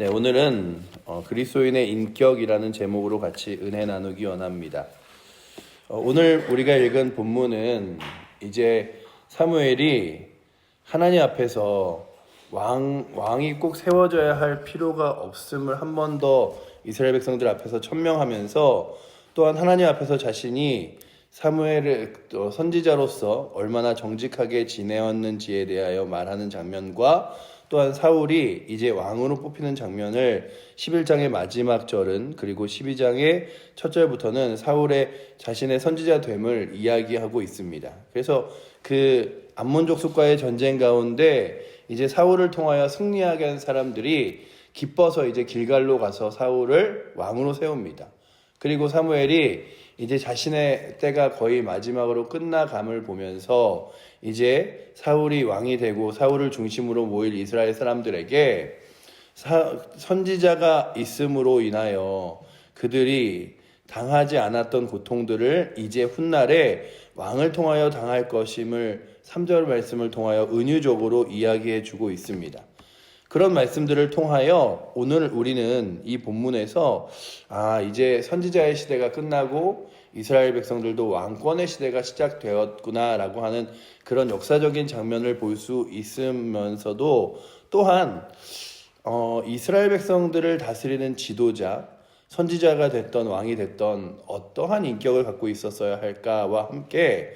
네, 오늘은 그리스도인의 인격이라는 제목으로 같이 은혜 나누기 원합니다. 오늘 우리가 읽은 본문은 이제 사무엘이 하나님 앞에서 왕이 꼭 세워져야 할 필요가 없음을 한 번 더 이스라엘 백성들 앞에서 천명하면서 또한 하나님 앞에서 자신이 사무엘을 선지자로서 얼마나 정직하게 지내었는지에 대하여 말하는 장면과 또한 사울이 이제 왕으로 뽑히는 장면을 11장의 마지막 절은 그리고 12장의 첫 절부터는 사울의 자신의 선지자 됨을 이야기하고 있습니다. 그래서 그 암몬 족속과의 전쟁 가운데 이제 사울을 통하여 승리하게 한 사람들이 기뻐서 이제 길갈로 가서 사울을 왕으로 세웁니다. 그리고 사무엘이 이제 자신의 때가 거의 마지막으로 끝나감을 보면서 이제 사울이 왕이 되고 사울을 중심으로 모일 이스라엘 사람들에게 선지자가 있음으로 인하여 그들이 당하지 않았던 고통들을 이제 훗날에 왕을 통하여 당할 것임을 3절 말씀을 통하여 은유적으로 이야기해 주고 있습니다. 그런 말씀들을 통하여 오늘 우리는 이 본문에서 이제 선지자의 시대가 끝나고 이스라엘 백성들도 왕권의 시대가 시작되었구나라고 하는 그런 역사적인 장면을 볼 수 있으면서도 또한 이스라엘 백성들을 다스리는 지도자, 선지자가 됐던 왕이 됐던 어떠한 인격을 갖고 있었어야 할까와 함께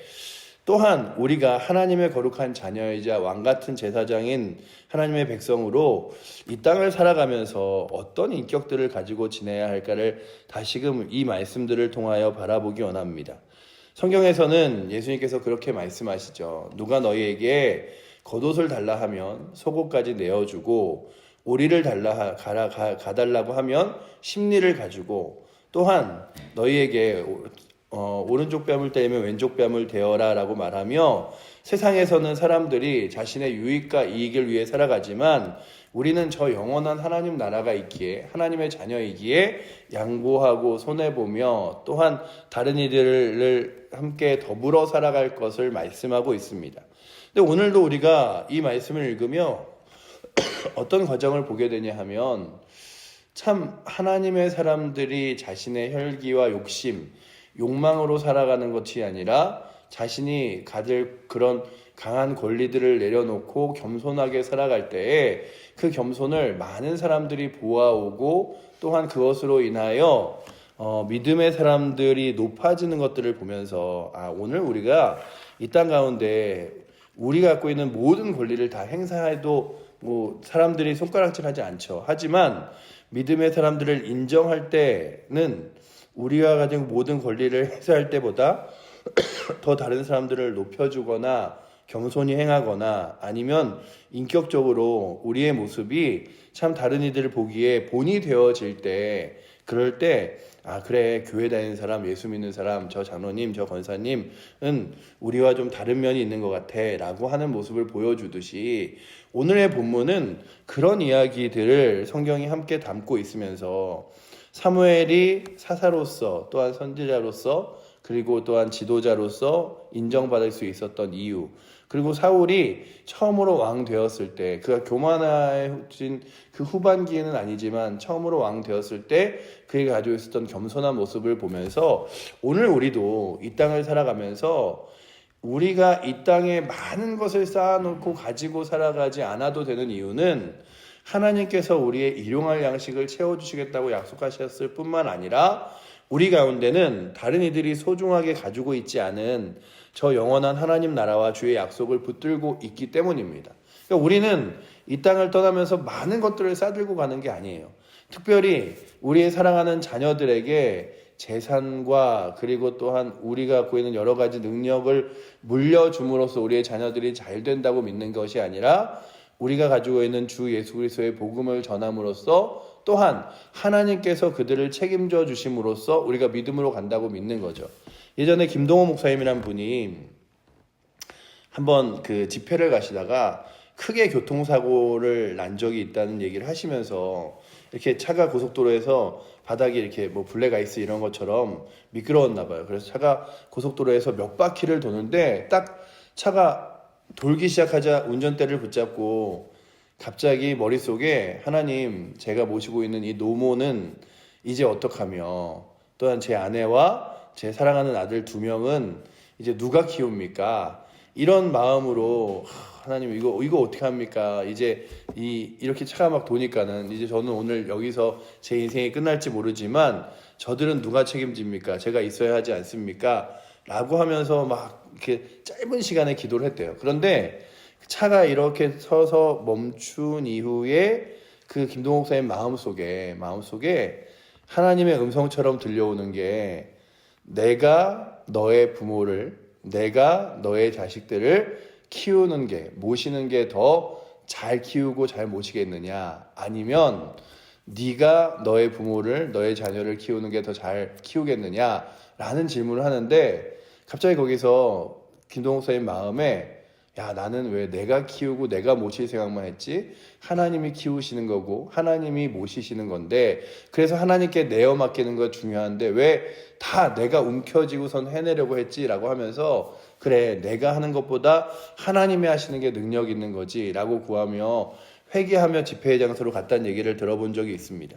또한 우리가 하나님의 거룩한 자녀이자 왕같은 제사장인 하나님의 백성으로 이 땅을 살아가면서 어떤 인격들을 가지고 지내야 할까를 다시금 이 말씀들을 통하여 바라보기 원합니다. 성경에서는 예수님께서 그렇게 말씀하시죠. 누가 너희에게 겉옷을 달라 하면 속옷까지 내어주고 오리를 가달라고 하면 심리를 가지고 또한 너희에게 오른쪽 뺨을 떼면 왼쪽 뺨을 대어라 라고 말하며 세상에서는 사람들이 자신의 유익과 이익을 위해 살아가지만 우리는 저 영원한 하나님 나라가 있기에 하나님의 자녀이기에 양보하고 손해보며 또한 다른 이들을 함께 더불어 살아갈 것을 말씀하고 있습니다. 근데 오늘도 우리가 이 말씀을 읽으며 어떤 과정을 보게 되냐 하면 참 하나님의 사람들이 자신의 혈기와 욕망으로 살아가는 것이 아니라 자신이 가질 그런 강한 권리들을 내려놓고 겸손하게 살아갈 때에 그 겸손을 많은 사람들이 보아오고 또한 그것으로 인하여 믿음의 사람들이 높아지는 것들을 보면서 오늘 우리가 이 땅 가운데 우리가 갖고 있는 모든 권리를 다 행사해도 사람들이 손가락질하지 않죠. 하지만 믿음의 사람들을 인정할 때는 우리가 가진 모든 권리를 행사할 때보다 더 다른 사람들을 높여주거나 겸손히 행하거나 아니면 인격적으로 우리의 모습이 참 다른 이들을 보기에 본이 되어질 때 그럴 때 그래 교회 다니는 사람, 예수 믿는 사람, 저 장로님, 저 권사님은 우리와 좀 다른 면이 있는 것 같아 라고 하는 모습을 보여주듯이 오늘의 본문은 그런 이야기들을 성경이 함께 담고 있으면서 사무엘이 사사로서 또한 선지자로서 그리고 또한 지도자로서 인정받을 수 있었던 이유 그리고 사울이 처음으로 왕 되었을 때 그가 교만해진 그 후반기에는 아니지만 처음으로 왕 되었을 때 그가 가지고 있었던 겸손한 모습을 보면서 오늘 우리도 이 땅을 살아가면서 우리가 이 땅에 많은 것을 쌓아놓고 가지고 살아가지 않아도 되는 이유는 하나님께서 우리의 일용할 양식을 채워주시겠다고 약속하셨을 뿐만 아니라 우리 가운데는 다른 이들이 소중하게 가지고 있지 않은 저 영원한 하나님 나라와 주의 약속을 붙들고 있기 때문입니다. 그러니까 우리는 이 땅을 떠나면서 많은 것들을 싸들고 가는 게 아니에요. 특별히 우리의 사랑하는 자녀들에게 재산과 그리고 또한 우리가 갖고 있는 여러 가지 능력을 물려줌으로써 우리의 자녀들이 잘 된다고 믿는 것이 아니라 우리가 가지고 있는 주 예수 그리스도의 복음을 전함으로써 또한 하나님께서 그들을 책임져 주심으로써 우리가 믿음으로 간다고 믿는 거죠. 예전에 김동호 목사님이란 분이 한번 그 집회를 가시다가 크게 교통사고를 난 적이 있다는 얘기를 하시면서 이렇게 차가 고속도로에서 바닥이 이렇게 블랙 아이스 이런 것처럼 미끄러웠나 봐요. 그래서 차가 고속도로에서 몇 바퀴를 도는데 딱 차가 돌기 시작하자 운전대를 붙잡고 갑자기 머릿속에 하나님, 제가 모시고 있는 이 노모는 이제 어떡하며, 또한 제 아내와 제 사랑하는 아들 2명은 이제 누가 키웁니까? 이런 마음으로 하나님 이거 어떻게 합니까? 이제 이렇게 차가 막 도니까는 이제 저는 오늘 여기서 제 인생이 끝날지 모르지만 저들은 누가 책임집니까? 제가 있어야 하지 않습니까? 라고 하면서 막 이렇게 짧은 시간에 기도를 했대요. 그런데 차가 이렇게 서서 멈춘 이후에 그 김동욱 목사님 마음속에 하나님의 음성처럼 들려오는 게, 내가 너의 부모를, 내가 너의 자식들을 키우는 게, 모시는 게 더 잘 키우고 잘 모시겠느냐, 아니면 네가 너의 부모를, 너의 자녀를 키우는 게 더 잘 키우겠느냐 라는 질문을 하는데, 갑자기 거기서 김동욱 목사님 마음에, 야, 나는 왜 내가 키우고 내가 모실 생각만 했지? 하나님이 키우시는 거고 하나님이 모시시는 건데, 그래서 하나님께 내어 맡기는 거 중요한데 왜 다 내가 움켜쥐고선 해내려고 했지? 라고 하면서, 그래, 내가 하는 것보다 하나님이 하시는 게 능력 있는 거지 라고 구하며 회개하며 집회의 장소로 갔다는 얘기를 들어본 적이 있습니다.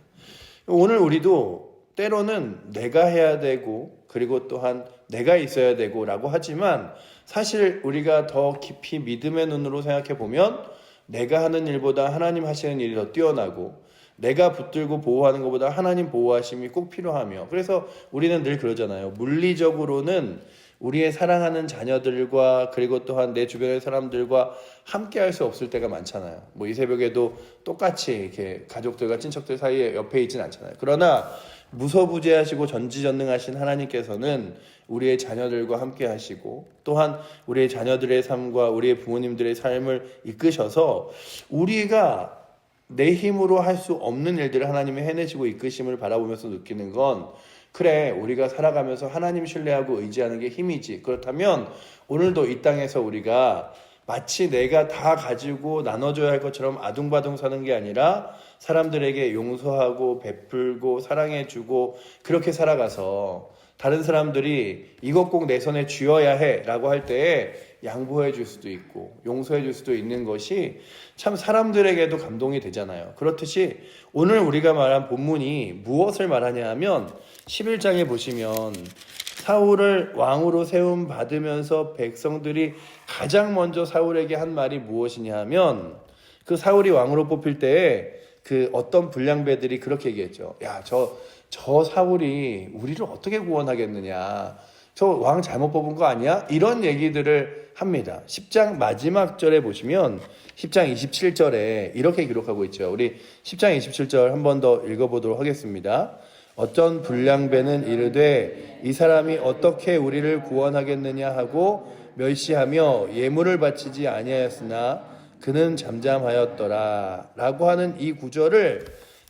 오늘 우리도 때로는 내가 해야 되고, 그리고 또한 내가 있어야 되고 라고 하지만, 사실 우리가 더 깊이 믿음의 눈으로 생각해 보면 내가 하는 일보다 하나님 하시는 일이 더 뛰어나고, 내가 붙들고 보호하는 것보다 하나님 보호하심이 꼭 필요하며, 그래서 우리는 늘 그러잖아요. 물리적으로는 우리의 사랑하는 자녀들과 그리고 또한 내 주변의 사람들과 함께 할 수 없을 때가 많잖아요. 뭐 이 새벽에도 똑같이 이렇게 가족들과 친척들 사이에 옆에 있진 않잖아요. 그러나 무소부재하시고 전지전능하신 하나님께서는 우리의 자녀들과 함께 하시고, 또한 우리의 자녀들의 삶과 우리의 부모님들의 삶을 이끄셔서 우리가 내 힘으로 할 수 없는 일들을 하나님이 해내시고 이끄심을 바라보면서 느끼는 건, 그래, 우리가 살아가면서 하나님 신뢰하고 의지하는 게 힘이지. 그렇다면 오늘도 이 땅에서 우리가 마치 내가 다 가지고 나눠줘야 할 것처럼 아둥바둥 사는 게 아니라 사람들에게 용서하고 베풀고 사랑해주고, 그렇게 살아가서 다른 사람들이 이것 꼭 내 손에 쥐어야 해 라고 할 때에 양보해 줄 수도 있고 용서해 줄 수도 있는 것이 참 사람들에게도 감동이 되잖아요. 그렇듯이 오늘 우리가 말한 본문이 무엇을 말하냐 하면, 11장에 보시면 사울을 왕으로 세움 받으면서 백성들이 가장 먼저 사울에게 한 말이 무엇이냐 하면, 그 사울이 왕으로 뽑힐 때에 그 어떤 불량배들이 그렇게 얘기했죠. 야, 저 사울이 우리를 어떻게 구원하겠느냐, 저 왕 잘못 뽑은 거 아니야? 이런 얘기들을 합니다. 10장 마지막 절에 보시면 10장 27절에 이렇게 기록하고 있죠. 우리 10장 27절 한 번 더 읽어보도록 하겠습니다. 어떤 불량배는 이르되 이 사람이 어떻게 우리를 구원하겠느냐 하고 멸시하며 예물을 바치지 아니하였으나 그는 잠잠하였더라 라고 하는 이 구절을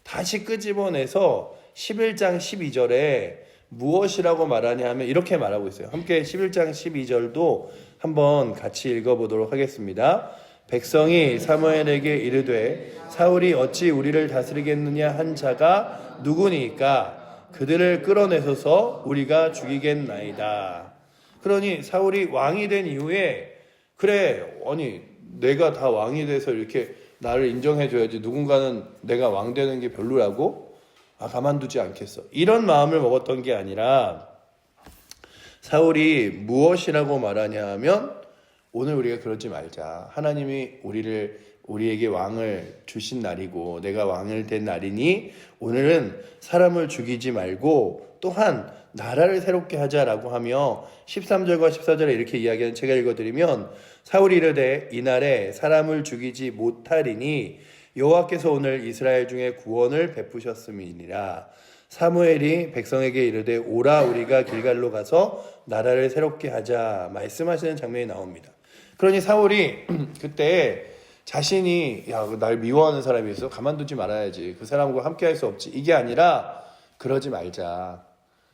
다시 끄집어내서 11장 12절에 무엇이라고 말하냐 하면 이렇게 말하고 있어요. 함께 11장 12절도 한번 같이 읽어보도록 하겠습니다. 백성이 사무엘에게 이르되 사울이 어찌 우리를 다스리겠느냐 한 자가 누구니까 그들을 끌어내소서 우리가 죽이겠나이다. 그러니 사울이 왕이 된 이후에, 그래, 아니 내가 다 왕이 돼서 이렇게 나를 인정해줘야지, 누군가는 내가 왕 되는 게 별로라고? 가만두지 않겠어. 이런 마음을 먹었던 게 아니라, 사울이 무엇이라고 말하냐 하면, 오늘 우리가 그러지 말자. 하나님이 우리에게 왕을 주신 날이고 내가 왕을 된 날이니 오늘은 사람을 죽이지 말고 또한 나라를 새롭게 하자라고 하며 13절과 14절에 이렇게 이야기하는 책을 읽어드리면, 사울이 이르되 이날에 사람을 죽이지 못하리니 여호와께서 오늘 이스라엘 중에 구원을 베푸셨음이니라. 사무엘이 백성에게 이르되 오라 우리가 길갈로 가서 나라를 새롭게 하자 말씀하시는 장면이 나옵니다. 그러니 사울이 그때 자신이 날 미워하는 사람이 있어 가만두지 말아야지, 그 사람과 함께 할 수 없지, 이게 아니라 그러지 말자.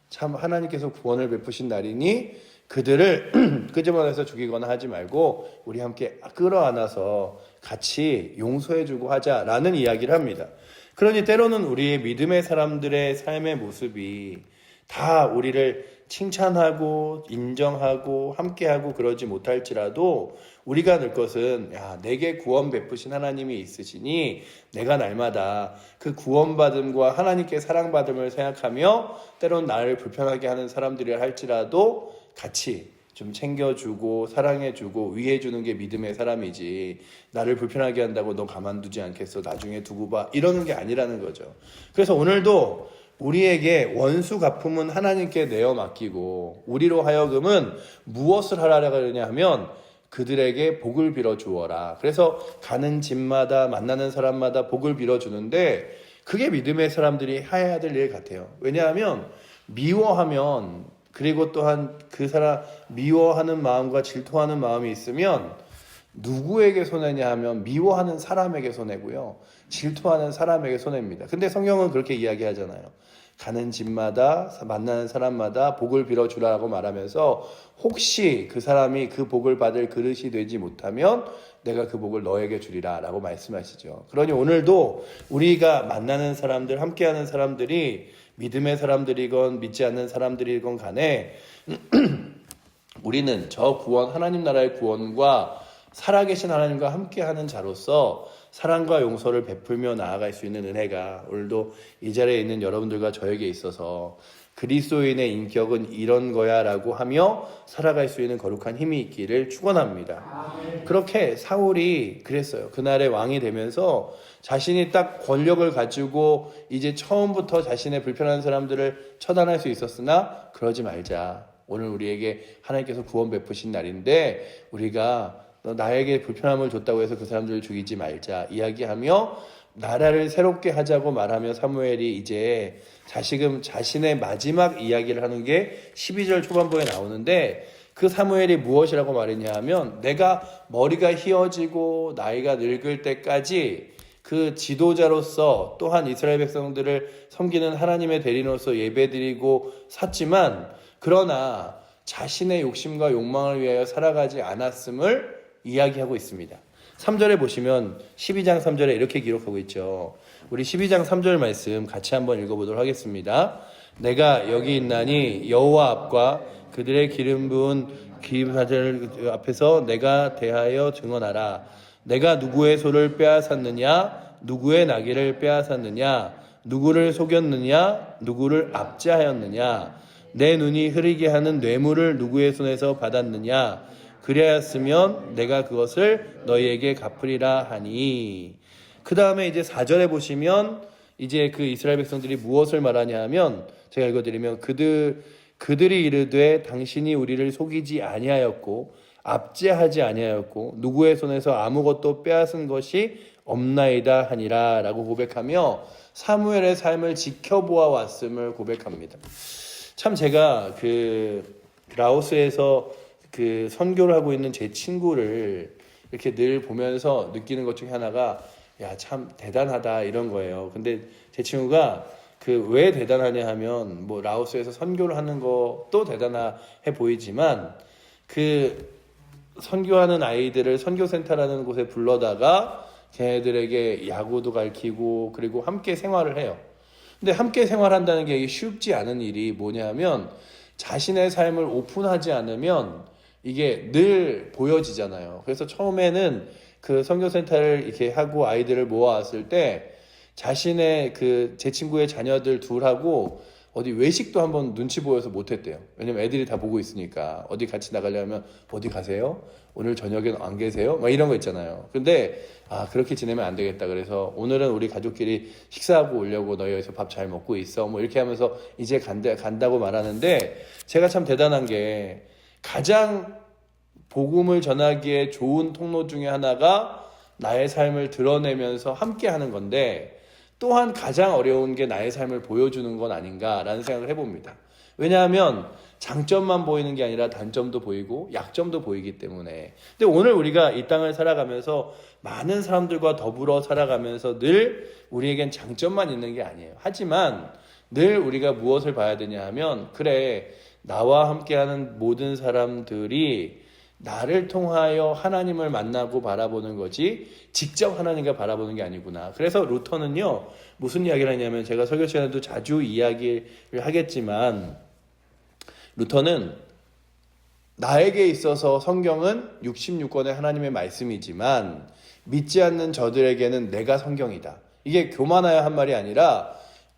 참 하나님께서 구원을 베푸신 날이니 그들을 끄집어내서 죽이거나 하지 말고 우리 함께 끌어안아서 같이 용서해주고 하자라는 이야기를 합니다. 그러니 때로는 우리의 믿음의 사람들의 삶의 모습이 다 우리를 칭찬하고 인정하고 함께하고 그러지 못할지라도 우리가 늘 것은 내게 구원 베푸신 하나님이 있으시니 내가 날마다 그 구원받음과 하나님께 사랑받음을 생각하며 때론 나를 불편하게 하는 사람들이라 할지라도 같이 좀 챙겨주고 사랑해주고 위해주는 게 믿음의 사람이지, 나를 불편하게 한다고 너 가만두지 않겠어 나중에 두고 봐 이러는 게 아니라는 거죠. 그래서 오늘도 우리에게 원수 갚음은 하나님께 내어 맡기고 우리로 하여금은 무엇을 하라고 하느냐 하면 그들에게 복을 빌어 주어라. 그래서 가는 집마다 만나는 사람마다 복을 빌어 주는데 그게 믿음의 사람들이 해야 될 일 같아요. 왜냐하면 미워하면, 그리고 또한 그 사람 미워하는 마음과 질투하는 마음이 있으면 누구에게 손해냐 하면 미워하는 사람에게 손해고요, 질투하는 사람에게 손해입니다. 근데 성경은 그렇게 이야기하잖아요. 가는 집마다 만나는 사람마다 복을 빌어주라고 말하면서 혹시 그 사람이 그 복을 받을 그릇이 되지 못하면 내가 그 복을 너에게 주리라 라고 말씀하시죠. 그러니 오늘도 우리가 만나는 사람들, 함께하는 사람들이 믿음의 사람들이건 믿지 않는 사람들이건 간에 우리는 저 구원, 하나님 나라의 구원과 살아계신 하나님과 함께하는 자로서 사랑과 용서를 베풀며 나아갈 수 있는 은혜가 오늘도 이 자리에 있는 여러분들과 저에게 있어서 그리스도인의 인격은 이런 거야 라고 하며 살아갈 수 있는 거룩한 힘이 있기를 축원합니다. 그렇게 사울이 그랬어요. 그날의 왕이 되면서 자신이 딱 권력을 가지고 이제 처음부터 자신의 불편한 사람들을 처단할 수 있었으나 그러지 말자. 오늘 우리에게 하나님께서 구원 베푸신 날인데 우리가 너 나에게 불편함을 줬다고 해서 그 사람들을 죽이지 말자 이야기하며 나라를 새롭게 하자고 말하며 사무엘이 이제 자신의 마지막 이야기를 하는 게 12절 초반부에 나오는데, 그 사무엘이 무엇이라고 말했냐 하면 내가 머리가 휘어지고 나이가 늙을 때까지 그 지도자로서 또한 이스라엘 백성들을 섬기는 하나님의 대리인으로서 예배드리고 샀지만 그러나 자신의 욕심과 욕망을 위하여 살아가지 않았음을 이야기하고 있습니다. 3절에 보시면 12장 3절에 이렇게 기록하고 있죠. 우리 12장 3절 말씀 같이 한번 읽어보도록 하겠습니다. 내가 여기 있나니 여호와 앞과 그들의 기름 부은 기름사절 앞에서 내가 대하여 증언하라. 내가 누구의 소를 빼앗았느냐, 누구의 나귀를 빼앗았느냐, 누구를 속였느냐, 누구를 압제하였느냐, 내 눈이 흐리게 하는 뇌물을 누구의 손에서 받았느냐, 그리하였으면 내가 그것을 너희에게 갚으리라 하니. 그 다음에 이제 4절에 보시면 이제 그 이스라엘 백성들이 무엇을 말하냐 하면, 제가 읽어드리면 그들이 이르되 당신이 우리를 속이지 아니하였고 압제하지 아니하였고 누구의 손에서 아무것도 빼앗은 것이 없나이다 하니라 라고 고백하며 사무엘의 삶을 지켜보아 왔음을 고백합니다. 참 제가 라오스에서 선교를 하고 있는 제 친구를 이렇게 늘 보면서 느끼는 것 중에 하나가 참 대단하다 이런 거예요. 근데 제 친구가 왜 대단하냐 하면 라오스에서 선교를 하는 것도 대단해 보이지만 선교하는 아이들을 선교센터라는 곳에 불러다가 걔네들에게 야구도 가르치고 그리고 함께 생활을 해요. 근데 함께 생활한다는 게 쉽지 않은 일이 뭐냐면 자신의 삶을 오픈하지 않으면 이게 늘 보여지잖아요. 그래서 처음에는 선교센터를 이렇게 하고 아이들을 모아왔을 때 자신의 제 친구의 자녀들 둘하고 어디 외식도 한번 눈치 보여서 못했대요. 왜냐면 애들이 다 보고 있으니까. 어디 같이 나가려면 어디 가세요? 오늘 저녁엔 안 계세요? 막 이런 거 있잖아요. 근데 그렇게 지내면 안 되겠다. 그래서 오늘은 우리 가족끼리 식사하고 오려고 너희 여기서 밥 잘 먹고 있어. 이렇게 하면서 이제 간다고 말하는데 제가 참 대단한 게 가장 복음을 전하기에 좋은 통로 중에 하나가 나의 삶을 드러내면서 함께 하는 건데 또한 가장 어려운 게 나의 삶을 보여주는 건 아닌가라는 생각을 해봅니다. 왜냐하면 장점만 보이는 게 아니라 단점도 보이고 약점도 보이기 때문에. 근데 오늘 우리가 이 땅을 살아가면서 많은 사람들과 더불어 살아가면서 늘 우리에겐 장점만 있는 게 아니에요. 하지만 늘 우리가 무엇을 봐야 되냐 하면 그래, 나와 함께하는 모든 사람들이 나를 통하여 하나님을 만나고 바라보는 거지 직접 하나님과 바라보는 게 아니구나. 그래서 루터는요 무슨 이야기를 하냐면, 제가 설교 시간에도 자주 이야기를 하겠지만 루터는 나에게 있어서 성경은 66권의 하나님의 말씀이지만 믿지 않는 저들에게는 내가 성경이다. 이게 교만하여 한 말이 아니라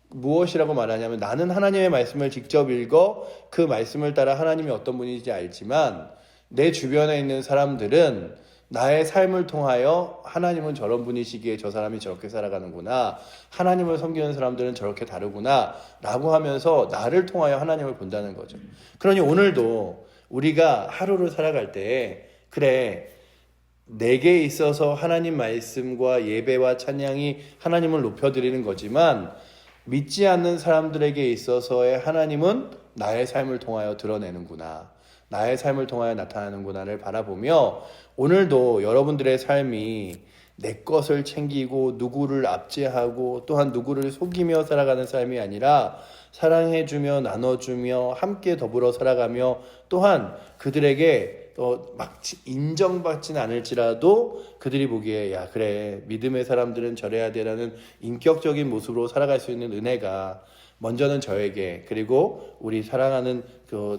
무엇이라고 말하냐면 나는 하나님의 말씀을 직접 읽어 그 말씀을 따라 하나님이 어떤 분인지 알지만 내 주변에 있는 사람들은 나의 삶을 통하여 하나님은 저런 분이시기에 저 사람이 저렇게 살아가는구나, 하나님을 섬기는 사람들은 저렇게 다르구나 라고 하면서 나를 통하여 하나님을 본다는 거죠. 그러니 오늘도 우리가 하루를 살아갈 때 그래 내게 있어서 하나님 말씀과 예배와 찬양이 하나님을 높여드리는 거지만 믿지 않는 사람들에게 있어서의 하나님은 나의 삶을 통하여 드러내는구나, 나의 삶을 통하여 나타나는구나를 바라보며 오늘도 여러분들의 삶이 내 것을 챙기고 누구를 압제하고 또한 누구를 속이며 살아가는 삶이 아니라 사랑해주며 나눠주며 함께 더불어 살아가며 또한 그들에게 막 인정받지는 않을지라도 그들이 보기에 야 그래 믿음의 사람들은 저래야 돼라는 인격적인 모습으로 살아갈 수 있는 은혜가 먼저는 저에게 그리고 우리 사랑하는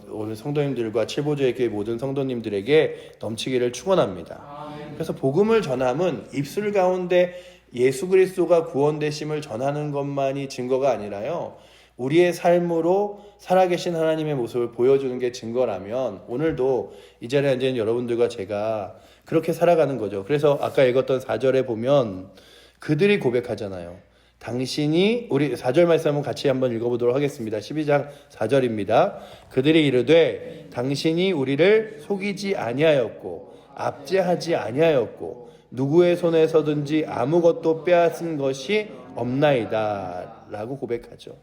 오늘 성도님들과 칠보조의 교회 모든 성도님들에게 넘치기를 축원합니다. 그래서 복음을 전함은 입술 가운데 예수 그리스도가 구원되심을 전하는 것만이 증거가 아니라요, 우리의 삶으로 살아계신 하나님의 모습을 보여주는 게 증거라면 오늘도 이 자리에 앉아있는 여러분들과 제가 그렇게 살아가는 거죠. 그래서 아까 읽었던 4절에 보면 그들이 고백하잖아요. 당신이 우리 4절 말씀 한번 같이 한번 읽어보도록 하겠습니다. 12장 4절입니다. 그들이 이르되 당신이 우리를 속이지 아니하였고 압제하지 아니하였고 누구의 손에서든지 아무것도 빼앗은 것이 없나이다 라고 고백하죠.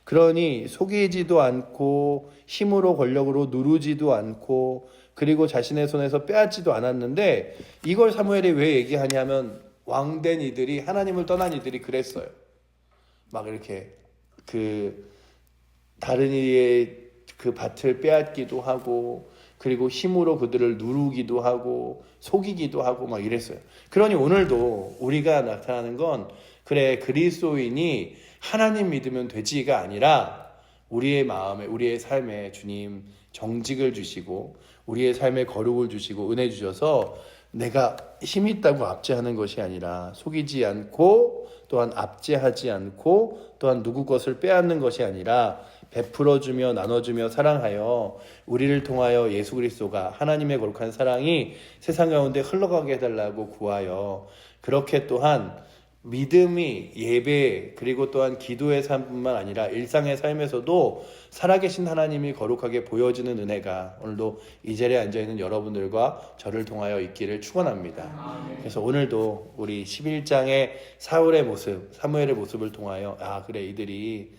그러니 속이지도 않고 힘으로 권력으로 누르지도 않고 그리고 자신의 손에서 빼앗지도 않았는데 이걸 사무엘이 왜 얘기하냐면 왕된 이들이 하나님을 떠난 이들이 그랬어요. 막 이렇게 다른 이의 그 밭을 빼앗기도 하고 그리고 힘으로 그들을 누르기도 하고 속이기도 하고 막 이랬어요. 그러니 오늘도 우리가 나타나는 건 그래 그리스도인이 하나님 믿으면 되지가 아니라 우리의 마음에 우리의 삶에 주님 정직을 주시고 우리의 삶에 거룩을 주시고 은혜 주셔서 내가 힘 있다고 압제하는 것이 아니라 속이지 않고 또한 압제하지 않고 또한 누구 것을 빼앗는 것이 아니라 베풀어주며 나눠주며 사랑하여 우리를 통하여 예수 그리스도가 하나님의 거룩한 사랑이 세상 가운데 흘러가게 해달라고 구하여 그렇게 또한 믿음이 예배 그리고 또한 기도의 삶뿐만 아니라 일상의 삶에서도 살아계신 하나님이 거룩하게 보여지는 은혜가 오늘도 이 자리에 앉아있는 여러분들과 저를 통하여 있기를 축원합니다. 그래서 오늘도 우리 11장의 사울의 모습, 사무엘의 모습을 통하여 그래 이들이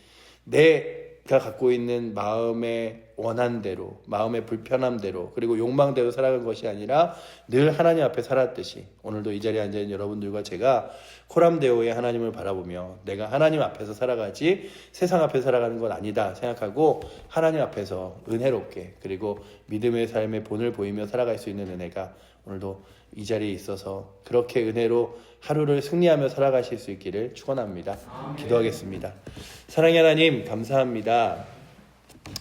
내가 갖고 있는 마음의 원한대로 마음의 불편함대로 그리고 욕망대로 살아간 것이 아니라 늘 하나님 앞에 살았듯이 오늘도 이 자리에 앉아있는 여러분들과 제가 코람데오의 하나님을 바라보며 내가 하나님 앞에서 살아가지 세상 앞에 살아가는 건 아니다 생각하고 하나님 앞에서 은혜롭게 그리고 믿음의 삶의 본을 보이며 살아갈 수 있는 은혜가 오늘도 이 자리에 있어서 그렇게 은혜로 하루를 승리하며 살아가실 수 있기를 축원합니다. 기도하겠습니다. 사랑의 하나님 감사합니다.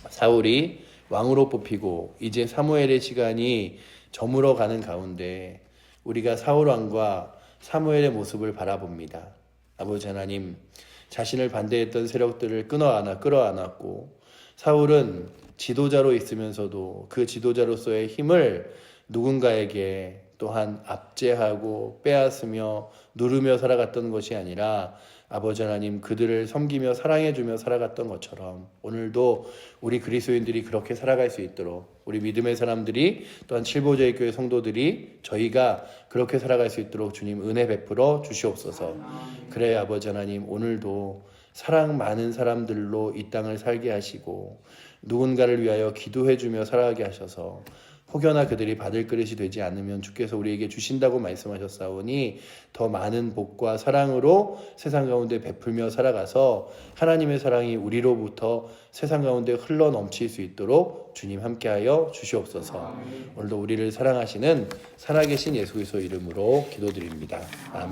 사울이 왕으로 뽑히고 이제 사무엘의 시간이 저물어 가는 가운데 우리가 사울 왕과 사무엘의 모습을 바라봅니다. 아버지 하나님, 자신을 반대했던 세력들을 끌어안았고 사울은 지도자로 있으면서도 그 지도자로서의 힘을 누군가에게 또한 압제하고 빼앗으며 누르며 살아갔던 것이 아니라 아버지 하나님 그들을 섬기며 사랑해주며 살아갔던 것처럼 오늘도 우리 그리스도인들이 그렇게 살아갈 수 있도록 우리 믿음의 사람들이 또한 칠보조의 교회 성도들이 저희가 그렇게 살아갈 수 있도록 주님 은혜 베풀어 주시옵소서. 그래 아버지 하나님 오늘도 사랑 많은 사람들로 이 땅을 살게 하시고 누군가를 위하여 기도해주며 살아가게 하셔서 혹여나 그들이 받을 그릇이 되지 않으면 주께서 우리에게 주신다고 말씀하셨사오니 더 많은 복과 사랑으로 세상 가운데 베풀며 살아가서 하나님의 사랑이 우리로부터 세상 가운데 흘러 넘칠 수 있도록 주님 함께하여 주시옵소서. 오늘도 우리를 사랑하시는 살아계신 예수 그리스도 이름으로 기도드립니다. 아멘.